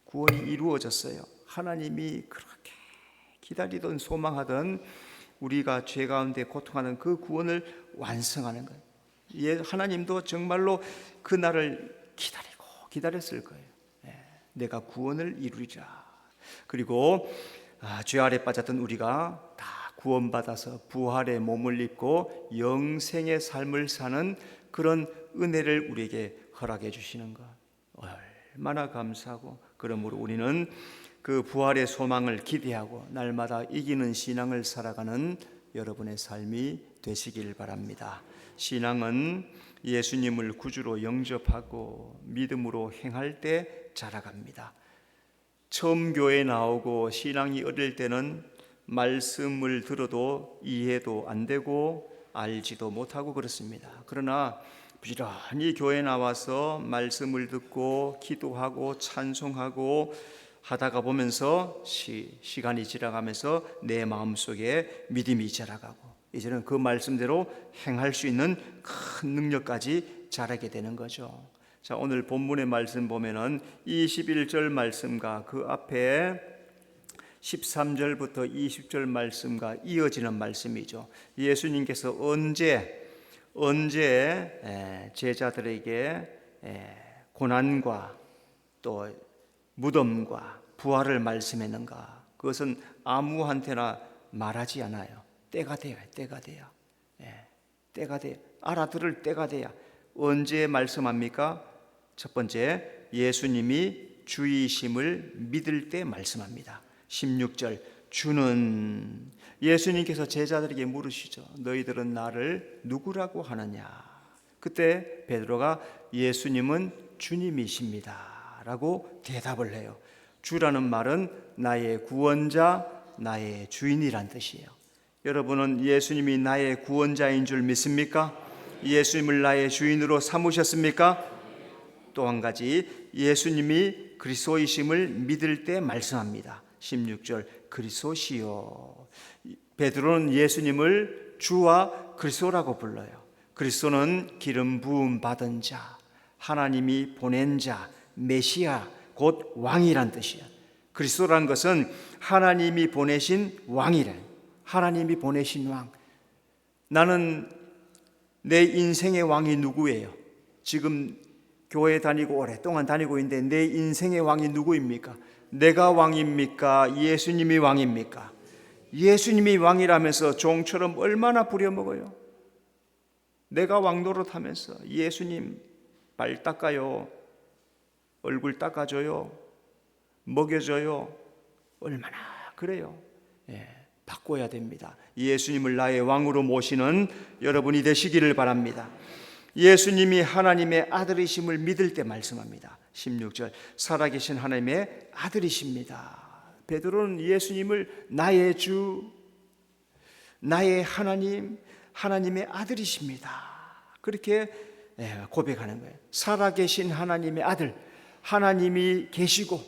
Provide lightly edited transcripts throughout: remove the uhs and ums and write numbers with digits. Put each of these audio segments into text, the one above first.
구원이 이루어졌어요. 하나님이 그렇게 기다리던 소망하던 우리가 죄 가운데 고통하는 그 구원을 완성하는 거예요. 하나님도 정말로 그 날을 기다렸을 거예요. 내가 구원을 이루리라. 그리고 죄 아래 빠졌던 우리가 다 구원받아서 부활의 몸을 입고 영생의 삶을 사는 그런 은혜를 우리에게 허락해 주시는 것, 얼마나 감사하고, 그러므로 우리는 그 부활의 소망을 기대하고 날마다 이기는 신앙을 살아가는 여러분의 삶이 되시길 바랍니다. 신앙은 예수님을 구주로 영접하고 믿음으로 행할 때 자라갑니다. 처음 교회에 나오고 신앙이 어릴 때는 말씀을 들어도 이해도 안 되고 알지도 못하고 그렇습니다. 그러나 부지런히 교회에 나와서 말씀을 듣고 기도하고 찬송하고 하다가 보면서 시간이 지나가면서 내 마음속에 믿음이 자라가고 이제는 그 말씀대로 행할 수 있는 큰 능력까지 자라게 되는 거죠. 자, 오늘 본문의 말씀 보면은 21절 말씀과 그 앞에 13절부터 20절 말씀과 이어지는 말씀이죠. 예수님께서 언제 제자들에게 고난과 또 무덤과 부활을 말씀했는가? 그것은 아무한테나 말하지 않아요. 때가 돼요. 때가 돼요. 알아들을 때가 돼야. 언제 말씀합니까? 첫 번째, 예수님이 주이심을 믿을 때 말씀합니다. 16절, 주는, 예수님께서 제자들에게 물으시죠. 너희들은 나를 누구라고 하느냐? 그때 베드로가 예수님은 주님이십니다 라고 대답을 해요. 주라는 말은 나의 구원자, 나의 주인이란 뜻이에요. 여러분은 예수님이 나의 구원자인 줄 믿습니까? 예수님을 나의 주인으로 삼으셨습니까? 또 한 가지, 예수님이 그리스도이심을 믿을 때 말씀합니다. 16절, 그리스도시요. 베드로는 예수님을 주와 그리스도라고 불러요. 그리스도는 기름 부음 받은 자, 하나님이 보낸 자, 메시아, 곧 왕이란 뜻이에요. 그리스도라는 것은 하나님이 보내신 왕이래. 하나님이 보내신 왕. 나는 내 인생의 왕이 누구예요? 지금 교회 다니고 오랫동안 다니고 있는데 내 인생의 왕이 누구입니까? 내가 왕입니까? 예수님이 왕입니까? 예수님이 왕이라면서 종처럼 얼마나 부려먹어요. 내가 왕 노릇하면서 예수님 발 닦아요, 얼굴 닦아줘요, 먹여줘요. 얼마나 그래요. 바꿔야 됩니다. 예수님을 나의 왕으로 모시는 여러분이 되시기를 바랍니다. 예수님이 하나님의 아들이심을 믿을 때 말씀합니다. 16절, 살아계신 하나님의 아들이십니다. 베드로는 예수님을 나의 주, 나의 하나님, 하나님의 아들이십니다. 그렇게 고백하는 거예요. 살아계신 하나님의 아들, 하나님이 계시고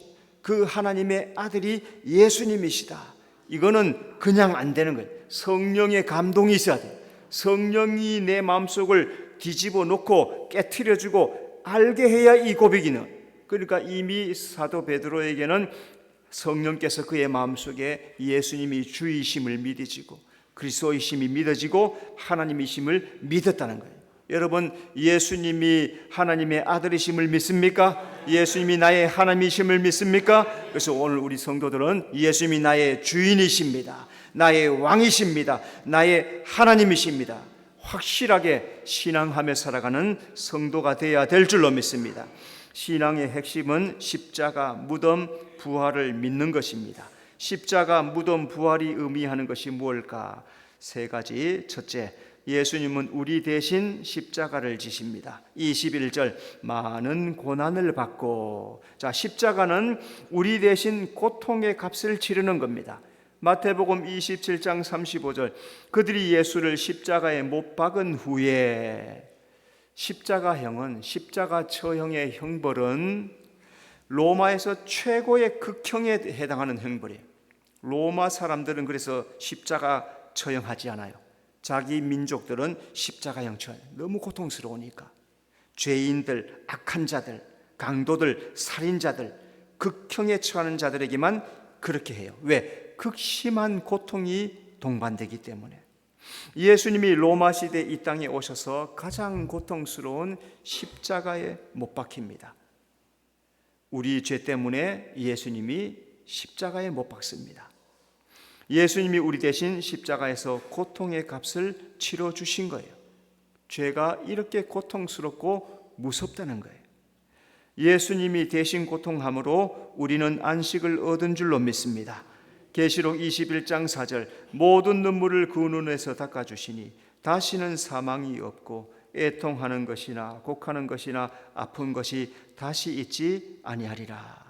그 하나님의 아들이 예수님이시다. 이거는 그냥 안 되는 거예요. 성령의 감동이 있어야 돼요. 성령이 내 마음속을 뒤집어 놓고 깨트려주고 알게 해야 이 고백이는. 그러니까 이미 사도 베드로에게는 성령께서 그의 마음속에 예수님이 주이심을 믿어지고 그리스도이심이 믿어지고 하나님이심을 믿었다는 거예요. 여러분, 예수님이 하나님의 아들이심을 믿습니까? 예수님이 나의 하나님이심을 믿습니까? 그래서 오늘 우리 성도들은 예수님이 나의 주인이십니다, 나의 왕이십니다, 나의 하나님이십니다, 확실하게 신앙하며 살아가는 성도가 되어야 될 줄로 믿습니다. 신앙의 핵심은 십자가, 무덤, 부활을 믿는 것입니다. 십자가, 무덤, 부활이 의미하는 것이 무엇일까? 세 가지. 첫째, 예수님은 우리 대신 십자가를 지십니다. 21절, 많은 고난을 받고. 자, 십자가는 우리 대신 고통의 값을 치르는 겁니다. 마태복음 27장 35절, 그들이 예수를 십자가에 못 박은 후에, 십자가형은, 십자가 처형의 형벌은 로마에서 최고의 극형에 해당하는 형벌이에요. 로마 사람들은 그래서 십자가 처형하지 않아요. 자기 민족들은 십자가형 처형, 너무 고통스러우니까. 죄인들, 악한 자들, 강도들, 살인자들, 극형에 처하는 자들에게만 그렇게 해요. 왜? 극심한 고통이 동반되기 때문에. 예수님이 로마 시대 이 땅에 오셔서 가장 고통스러운 십자가에 못 박힙니다. 우리 죄 때문에 예수님이 십자가에 못 박습니다. 예수님이 우리 대신 십자가에서 고통의 값을 치러 주신 거예요. 죄가 이렇게 고통스럽고 무섭다는 거예요. 예수님이 대신 고통함으로 우리는 안식을 얻은 줄로 믿습니다. 계시록 21장 4절 모든 눈물을 그 눈에서 닦아주시니 다시는 사망이 없고 애통하는 것이나 곡하는 것이나 아픈 것이 다시 있지 아니하리라.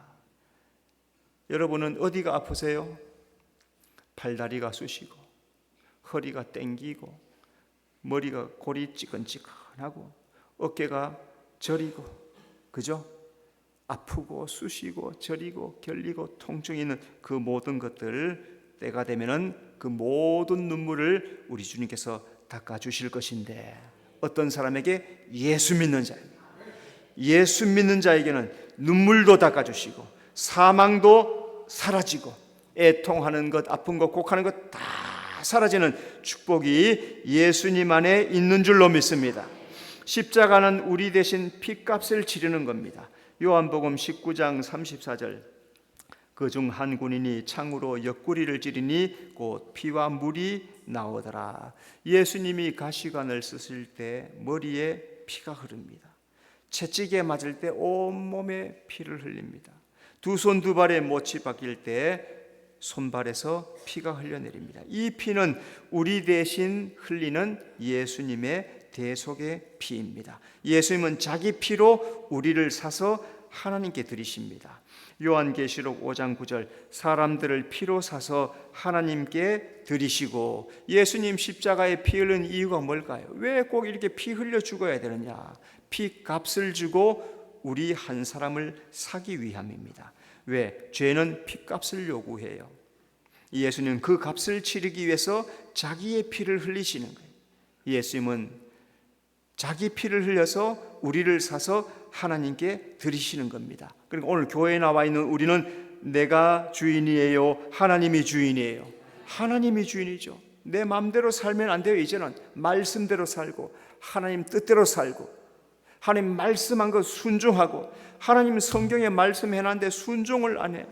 여러분은 어디가 아프세요? 팔다리가 쑤시고 허리가 땡기고 머리가 골이 찌끈찌끈하고 어깨가 저리고, 그죠? 아프고 쑤시고 저리고 결리고 통증이 있는 그 모든 것들, 때가 되면은 그 모든 눈물을 우리 주님께서 닦아주실 것인데, 어떤 사람에게? 예수 믿는 자, 예수 믿는 자에게는 눈물도 닦아주시고 사망도 사라지고 애통하는 것, 아픈 것, 곡하는 것 다 사라지는 축복이 예수님 안에 있는 줄로 믿습니다. 십자가는 우리 대신 피값을 치르는 겁니다. 요한복음 19장 34절 그 중 한 군인이 창으로 옆구리를 찌르니 곧 피와 물이 나오더라. 예수님이 가시관을 쓰실 때 머리에 피가 흐릅니다. 채찍에 맞을 때 온몸에 피를 흘립니다. 두 손 두 발에 못이 박힐 때 손발에서 피가 흘려내립니다. 이 피는 우리 대신 흘리는 예수님의 대속의 피입니다. 예수님은 자기 피로 우리를 사서 하나님께 드리십니다. 요한계시록 5장 9절 사람들을 피로 사서 하나님께 드리시고, 예수님 십자가에 피 흘린 이유가 뭘까요? 왜 꼭 이렇게 피 흘려 죽어야 되느냐? 피 값을 주고 우리 한 사람을 사기 위함입니다. 왜? 죄는 피값을 요구해요. 예수님은 그 값을 치르기 위해서 자기의 피를 흘리시는 거예요. 예수님은 자기 피를 흘려서 우리를 사서 하나님께 드리시는 겁니다. 그러니까 오늘 교회에 나와 있는 우리는 내가 주인이에요? 하나님이 주인이에요? 하나님이 주인이죠. 내 마음대로 살면 안 돼요. 이제는 말씀대로 살고 하나님 뜻대로 살고 하나님 말씀한 것 순종하고, 하나님 성경에 말씀해놨는데 순종을 안 해.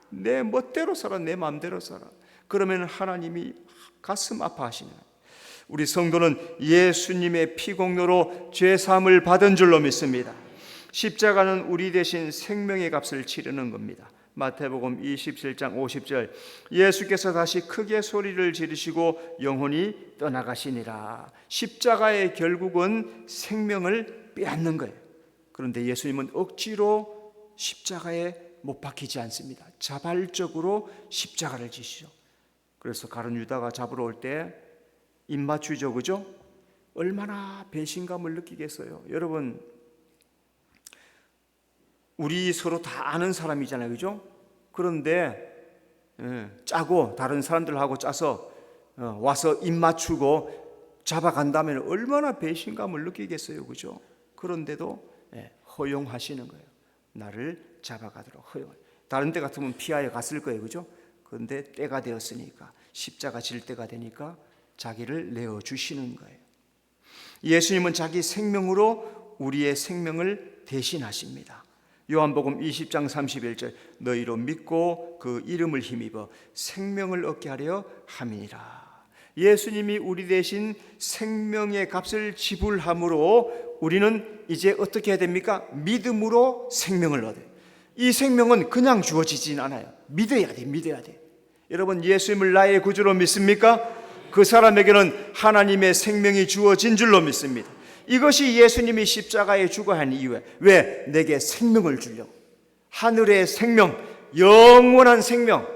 내 멋대로 살아, 내 마음대로 살아. 그러면 하나님이 가슴 아파하시는 거예요. 우리 성도는 예수님의 피공로로 죄사함을 받은 줄로 믿습니다. 십자가는 우리 대신 생명의 값을 치르는 겁니다. 마태복음 27장 50절 예수께서 다시 크게 소리를 지르시고 영혼이 떠나가시니라. 십자가의 결국은 생명을 빼앗는 거예요. 그런데 예수님은 억지로 십자가에 못 박히지 않습니다. 자발적으로 십자가를 지시죠. 그래서 가룟 유다가 잡으러 올 때 입맞추죠, 그죠? 얼마나 배신감을 느끼겠어요. 여러분, 우리 서로 다 아는 사람이잖아요, 그죠? 그런데 짜고 다른 사람들하고 짜서 와서 입맞추고 잡아간다면 얼마나 배신감을 느끼겠어요, 그죠? 그런데도 허용하시는 거예요. 나를 잡아가도록 허용. 다른 데 같으면 피하여 갔을 거예요, 그죠? 그런데 때가 되었으니까, 십자가 질 때가 되니까 자기를 내어주시는 거예요. 예수님은 자기 생명으로 우리의 생명을 대신하십니다. 요한복음 20장 31절 너희로 믿고 그 이름을 힘입어 생명을 얻게 하려 함이니라. 예수님이 우리 대신 생명의 값을 지불함으로 우리는 이제 어떻게 해야 됩니까? 믿음으로 생명을 얻어요. 이 생명은 그냥 주어지진 않아요. 믿어야 돼, 믿어야 돼. 여러분, 예수님을 나의 구주로 믿습니까? 그 사람에게는 하나님의 생명이 주어진 줄로 믿습니다. 이것이 예수님이 십자가에 죽어야 한 이유예요. 왜? 내게 생명을 주려고. 하늘의 생명, 영원한 생명,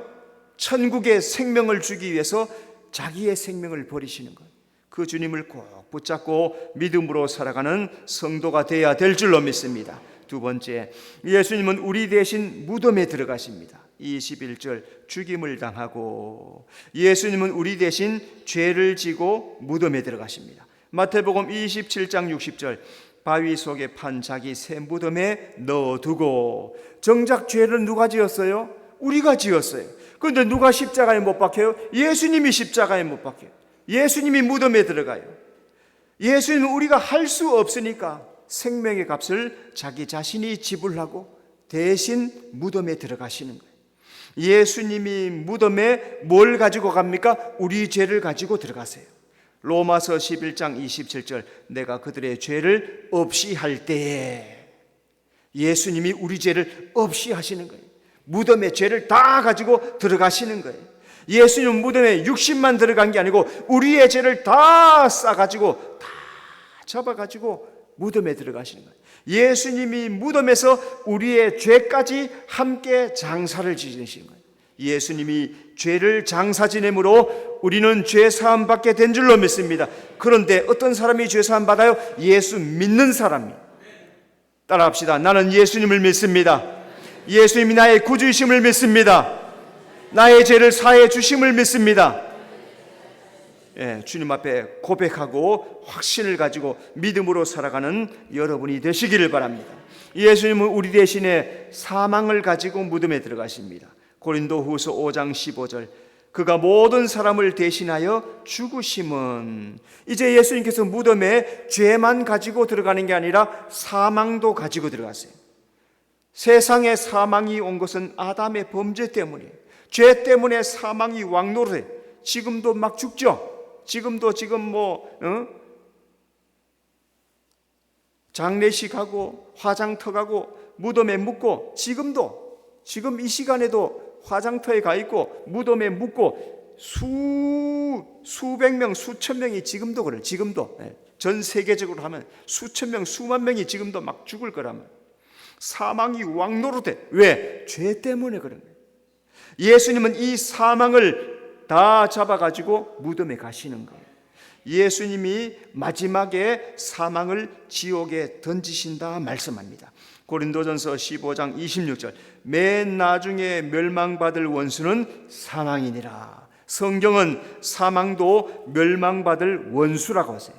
천국의 생명을 주기 위해서 자기의 생명을 버리시는 거예요. 그 주님을 꼭 붙잡고 믿음으로 살아가는 성도가 되어야 될 줄로 믿습니다. 두 번째, 예수님은 우리 대신 무덤에 들어가십니다. 21절 죽임을 당하고 예수님은 우리 대신 죄를 지고 무덤에 들어가십니다. 마태복음 27장 60절 바위 속에 판 자기 새 무덤에 넣어두고. 정작 죄를 누가 지었어요? 우리가 지었어요. 그런데 누가 십자가에 못 박혀요? 예수님이 십자가에 못 박혀요. 예수님이 무덤에 들어가요. 예수님은 우리가 할 수 없으니까 생명의 값을 자기 자신이 지불하고 대신 무덤에 들어가시는 거예요. 예수님이 무덤에 뭘 가지고 갑니까? 우리 죄를 가지고 들어가세요. 로마서 11장 27절, 내가 그들의 죄를 없이 할 때에, 예수님이 우리 죄를 없이 하시는 거예요. 무덤에 죄를 다 가지고 들어가시는 거예요. 예수님은 무덤에 60만 들어간 게 아니고 우리의 죄를 다 싸가지고 다 잡아가지고 무덤에 들어가시는 거예요. 예수님이 무덤에서 우리의 죄까지 함께 장사를 지내신 거예요. 예수님이 죄를 장사 지냄으로 우리는 죄 사함 받게 된 줄로 믿습니다. 그런데 어떤 사람이 죄 사함 받아요? 예수 믿는 사람이. 따라합시다. 나는 예수님을 믿습니다. 예수님이 나의 구주이심을 믿습니다. 나의 죄를 사해 주심을 믿습니다. 주님 앞에 고백하고 확신을 가지고 믿음으로 살아가는 여러분이 되시기를 바랍니다. 예수님은 우리 대신에 사망을 가지고 무덤에 들어가십니다. 고린도후서 5장 15절, 그가 모든 사람을 대신하여 죽으심은, 이제 예수님께서 무덤에 죄만 가지고 들어가는 게 아니라 사망도 가지고 들어가세요. 세상에 사망이 온 것은 아담의 범죄 때문이에요. 죄 때문에 사망이 왕노릇해. 지금도 막 죽죠. 지금 장례식하고 화장터가고 무덤에 묻고, 지금 이 시간에도 화장터에 가 있고 무덤에 묻고 수백 명, 수천 명이 지금도 그래요. 지금도 전 세계적으로 하면 수천 명, 수만 명이 지금도 막 죽을 거라면 사망이 왕노릇해. 왜? 죄 때문에 그런 거예요. 예수님은 이 사망을 다 잡아가지고 무덤에 가시는 거예요. 예수님이 마지막에 사망을 지옥에 던지신다 말씀합니다. 고린도전서 15장 26절, 맨 나중에 멸망받을 원수는 사망이니라. 성경은 사망도 멸망받을 원수라고 하세요.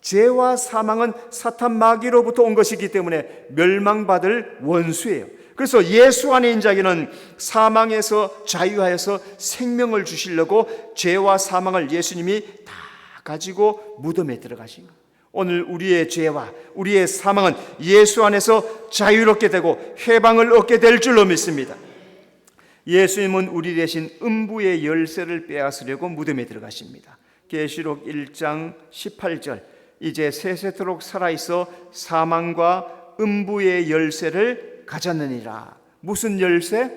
죄와 사망은 사탄 마귀로부터 온 것이기 때문에 멸망받을 원수예요. 그래서 예수 안에 있는 자에게는 사망에서 자유하여서 생명을 주시려고 죄와 사망을 예수님이 다 가지고 무덤에 들어가신 거예요. 오늘 우리의 죄와 우리의 사망은 예수 안에서 자유롭게 되고 해방을 얻게 될 줄로 믿습니다. 예수님은 우리 대신 음부의 열쇠를 빼앗으려고 무덤에 들어가십니다. 계시록 1장 18절, 이제 세세토록 살아있어 사망과 음부의 열쇠를 가졌느니라. 무슨 열쇠?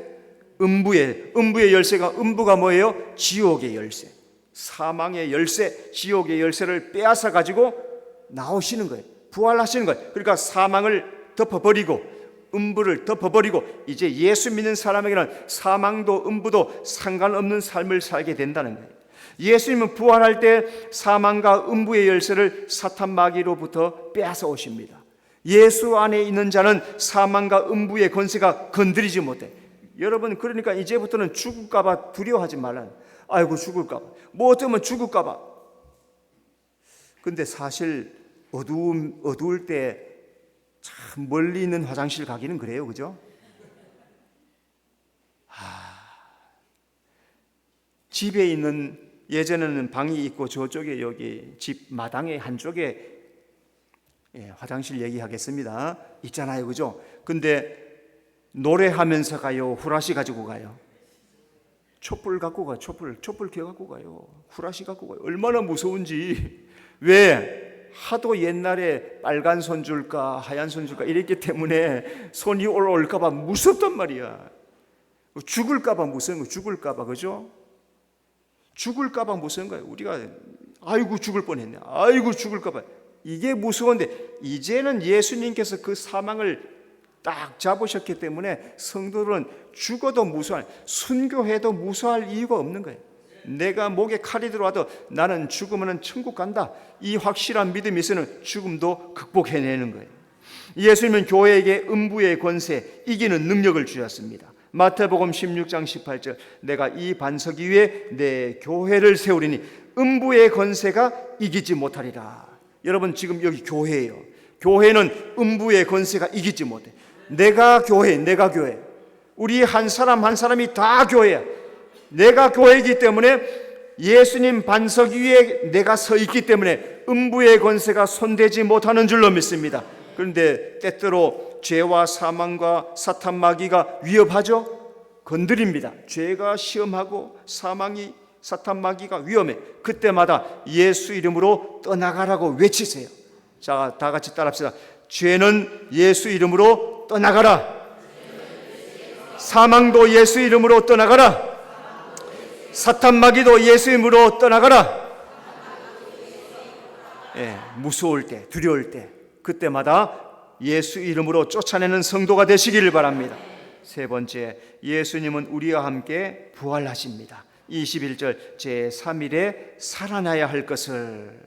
음부의 열쇠가, 음부가 뭐예요? 지옥의 열쇠. 사망의 열쇠, 지옥의 열쇠를 빼앗아 가지고 나오시는 거예요. 부활하시는 거예요. 그러니까 사망을 덮어버리고 음부를 덮어버리고 이제 예수 믿는 사람에게는 사망도 음부도 상관없는 삶을 살게 된다는 거예요. 예수님은 부활할 때 사망과 음부의 열쇠를 사탄 마귀로부터 빼앗아 오십니다. 예수 안에 있는 자는 사망과 음부의 권세가 건드리지 못해. 여러분, 그러니까 이제부터는 죽을까 봐 두려워하지 말라. 아이고 죽을까 봐, 뭐 어쩌면 죽을까 봐. 근데 사실 어두울 때 참 멀리 있는 화장실 가기는 그래요, 그죠? 집에 있는, 예전에는 방이 있고 저쪽에 여기 집 마당의 한쪽에 화장실 얘기하겠습니다. 있잖아요, 그죠? 근데 노래하면서 가요, 후라시 가지고 가요? 촛불 갖고 가요. 촛불 켜 갖고 가요. 후라시 갖고 가요. 얼마나 무서운지. 왜? 하도 옛날에 빨간 손 줄까 하얀 손 줄까 이랬기 때문에 손이 올라올까 봐 무섭단 말이야. 죽을까 봐 무서운 거, 죽을까 봐, 그죠? 죽을까 봐 무서운 거예요. 우리가 아이고 죽을 뻔했네, 아이고 죽을까 봐, 이게 무서운데 이제는 예수님께서 그 사망을 딱 잡으셨기 때문에 성도들은 죽어도 무서워할, 순교해도 무서워할 이유가 없는 거예요. 내가 목에 칼이 들어와도 나는 죽으면 천국 간다, 이 확실한 믿음이 있으면 죽음도 극복해내는 거예요. 예수님은 교회에게 음부의 권세, 이기는 능력을 주셨습니다. 마태복음 16장 18절, 내가 이 반석 위에 내 교회를 세우리니 음부의 권세가 이기지 못하리라. 여러분, 지금 여기 교회예요. 교회는 음부의 권세가 이기지 못해. 내가 교회, 내가 교회. 우리 한 사람 한 사람이 다 교회야. 내가 교회이기 때문에 예수님 반석 위에 내가 서 있기 때문에 음부의 권세가 손대지 못하는 줄로 믿습니다. 그런데 때때로 죄와 사망과 사탄 마귀가 위협하죠. 건드립니다. 죄가 시험하고 사망이 사탄 마귀가 위험해. 그때마다 예수 이름으로 떠나가라고 외치세요. 자, 다 같이 따라합시다. 죄는 예수 이름으로 떠나가라. 사망도 예수 이름으로 떠나가라. 사탄 마귀도 예수 이름으로 떠나가라. 예, 무서울 때, 두려울 때, 그때마다 예수 이름으로 쫓아내는 성도가 되시기를 바랍니다. 세 번째, 예수님은 우리와 함께 부활하십니다. 21절, 제3일에 살아나야 할 것을.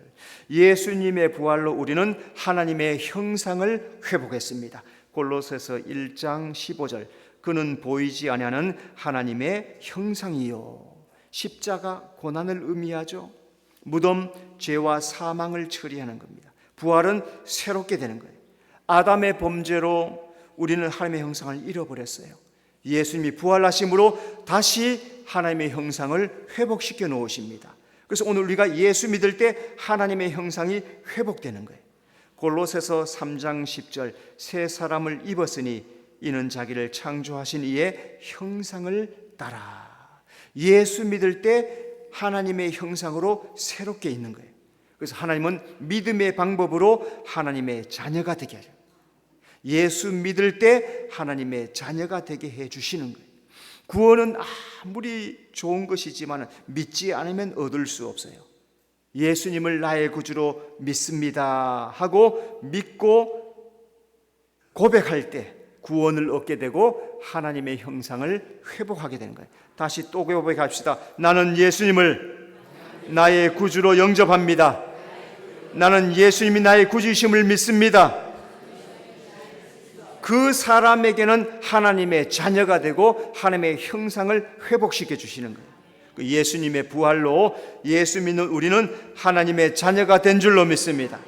예수님의 부활로 우리는 하나님의 형상을 회복했습니다. 골로새서 1장 15절, 그는 보이지 아니하는 하나님의 형상이요. 십자가 고난을 의미하죠. 무덤, 죄와 사망을 처리하는 겁니다. 부활은 새롭게 되는 거예요. 아담의 범죄로 우리는 하나님의 형상을 잃어버렸어요. 예수님이 부활하심으로 다시 하나님의 형상을 회복시켜 놓으십니다. 그래서 오늘 우리가 예수 믿을 때 하나님의 형상이 회복되는 거예요. 골로새서 3장 10절, 새 사람을 입었으니 이는 자기를 창조하신 이의 형상을 따라. 예수 믿을 때 하나님의 형상으로 새롭게 있는 거예요. 그래서 하나님은 믿음의 방법으로 하나님의 자녀가 되게 하죠. 예수 믿을 때 하나님의 자녀가 되게 해주시는 거예요. 구원은 아무리 좋은 것이지만 믿지 않으면 얻을 수 없어요. 예수님을 나의 구주로 믿습니다 하고 믿고 고백할 때 구원을 얻게 되고 하나님의 형상을 회복하게 되는 거예요. 다시 또 고백합시다. 나는 예수님을 나의 구주로 영접합니다. 나는 예수님이 나의 구주이심을 믿습니다. 그 사람에게는 하나님의 자녀가 되고 하나님의 형상을 회복시켜 주시는 거예요. 예수님의 부활로 예수 믿는 우리는 하나님의 자녀가 된 줄로 믿습니다.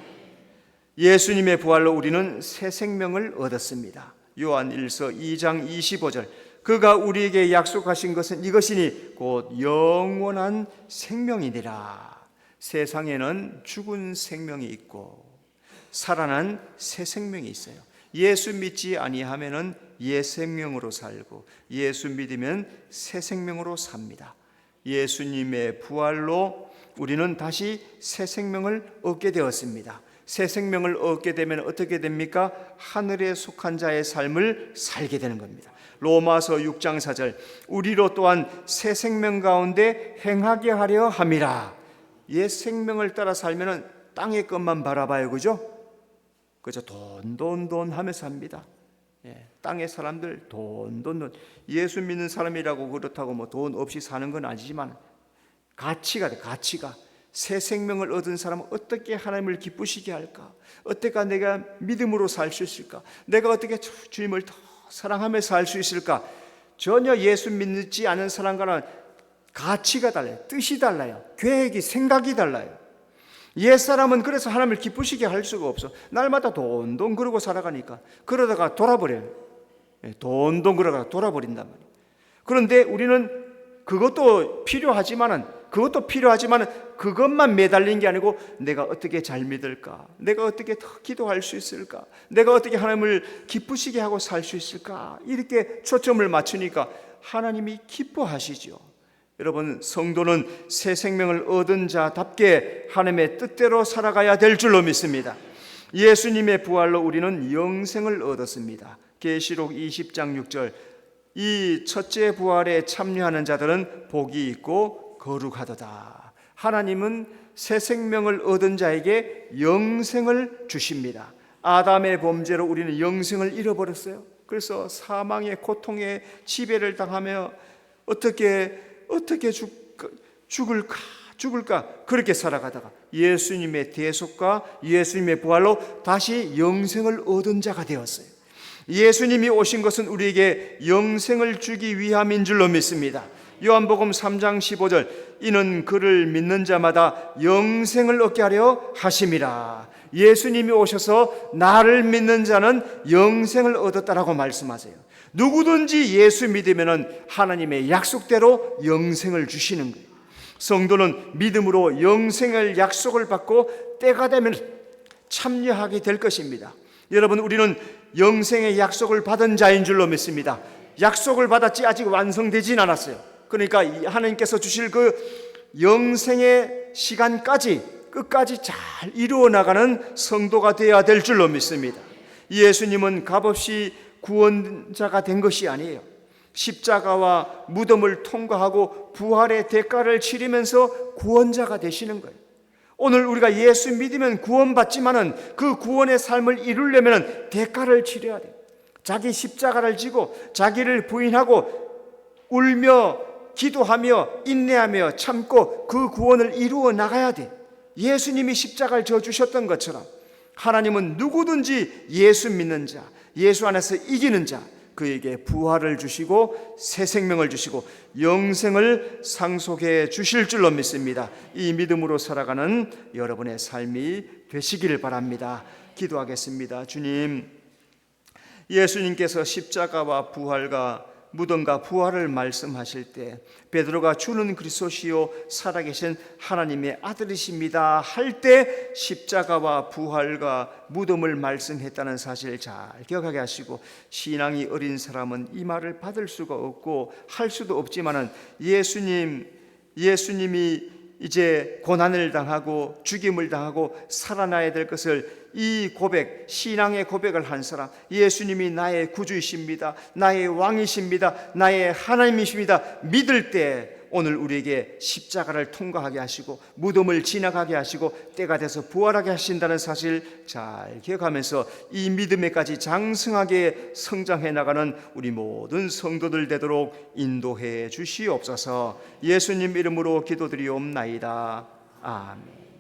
예수님의 부활로 우리는 새 생명을 얻었습니다. 요한 1서 2장 25절, 그가 우리에게 약속하신 것은 이것이니 곧 영원한 생명이니라. 세상에는 죽은 생명이 있고 살아난 새 생명이 있어요. 예수 믿지 아니하면은 옛 생명으로 살고 예수 믿으면 새 생명으로 삽니다. 예수님의 부활로 우리는 다시 새 생명을 얻게 되었습니다. 새 생명을 얻게 되면 어떻게 됩니까? 하늘에 속한 자의 삶을 살게 되는 겁니다. 로마서 6장 4절, 우리로 또한 새 생명 가운데 행하게 하려 함이라. 옛 생명을 따라 살면은 땅의 것만 바라봐요, 그죠? 그죠? 돈 하면서 삽니다. 땅의 사람들 돈. 예수 믿는 사람이라고 그렇다고 뭐 돈 없이 사는 건 아니지만 가치가 돼, 가치가. 새 생명을 얻은 사람은 어떻게 하나님을 기쁘시게 할까? 어떻게 내가 믿음으로 살 수 있을까? 내가 어떻게 주님을 더 사랑하며 살 수 있을까? 전혀 예수 믿지 않은 사람과는 가치가 달라요. 뜻이 달라요. 계획이, 생각이 달라요. 옛사람은 그래서 하나님을 기쁘시게 할 수가 없어. 날마다 돈 그러고 살아가니까 그러다가 돌아버려요. 돈 그러다가 돌아버린단 말이에요. 그런데 우리는 그것도 필요하지만은 그것만 매달린 게 아니고 내가 어떻게 잘 믿을까? 내가 어떻게 더 기도할 수 있을까? 내가 어떻게 하나님을 기쁘시게 하고 살 수 있을까? 이렇게 초점을 맞추니까 하나님이 기뻐하시죠. 여러분, 성도는 새 생명을 얻은 자답게 하나님의 뜻대로 살아가야 될 줄로 믿습니다. 예수님의 부활로 우리는 영생을 얻었습니다. 계시록 20장 6절, 이 첫째 부활에 참여하는 자들은 복이 있고 거룩하도다. 하나님은 새 생명을 얻은 자에게 영생을 주십니다. 아담의 범죄로 우리는 영생을 잃어버렸어요. 그래서 사망의 고통에 지배를 당하며 어떻게 죽을까 그렇게 살아가다가 예수님의 대속과 예수님의 부활로 다시 영생을 얻은 자가 되었어요. 예수님이 오신 것은 우리에게 영생을 주기 위함인 줄로 믿습니다. 요한복음 3장 15절, 이는 그를 믿는 자마다 영생을 얻게 하려 하심이라. 예수님이 오셔서 나를 믿는 자는 영생을 얻었다라고 말씀하세요. 누구든지 예수 믿으면 하나님의 약속대로 영생을 주시는 거예요. 성도는 믿음으로 영생을 약속을 받고 때가 되면 참여하게 될 것입니다. 여러분, 우리는 영생의 약속을 받은 자인 줄로 믿습니다. 약속을 받았지 아직 완성되진 않았어요. 그러니까 하나님께서 주실 그 영생의 시간까지 끝까지 잘 이루어 나가는 성도가 되어야 될 줄로 믿습니다. 예수님은 값없이 구원자가 된 것이 아니에요. 십자가와 무덤을 통과하고 부활의 대가를 치르면서 구원자가 되시는 거예요. 오늘 우리가 예수 믿으면 구원받지만은 그 구원의 삶을 이루려면 대가를 치러야 돼요. 자기 십자가를 지고 자기를 부인하고 울며 기도하며 인내하며 참고 그 구원을 이루어 나가야 돼. 예수님이 십자가를 져 주셨던 것처럼 하나님은 누구든지 예수 믿는 자, 예수 안에서 이기는 자, 그에게 부활을 주시고 새 생명을 주시고 영생을 상속해 주실 줄로 믿습니다. 이 믿음으로 살아가는 여러분의 삶이 되시길 바랍니다. 기도하겠습니다. 주님, 예수님께서 십자가와 부활과 무덤과 부활을 말씀하실 때 베드로가 주는 그리스도시요 살아계신 하나님의 아들이십니다 할 때 십자가와 부활과 무덤을 말씀했다는 사실을 잘 기억하게 하시고, 신앙이 어린 사람은 이 말을 받을 수가 없고 할 수도 없지만은 예수님이 이제 고난을 당하고 죽임을 당하고 살아나야 될 것을, 이 고백, 신앙의 고백을 한 사람, 예수님이 나의 구주이십니다, 나의 왕이십니다, 나의 하나님이십니다 믿을 때 오늘 우리에게 십자가를 통과하게 하시고 무덤을 지나가게 하시고 때가 돼서 부활하게 하신다는 사실 잘 기억하면서 이 믿음에까지 장성하게 성장해 나가는 우리 모든 성도들 되도록 인도해 주시옵소서. 예수님 이름으로 기도드리옵나이다. 아멘.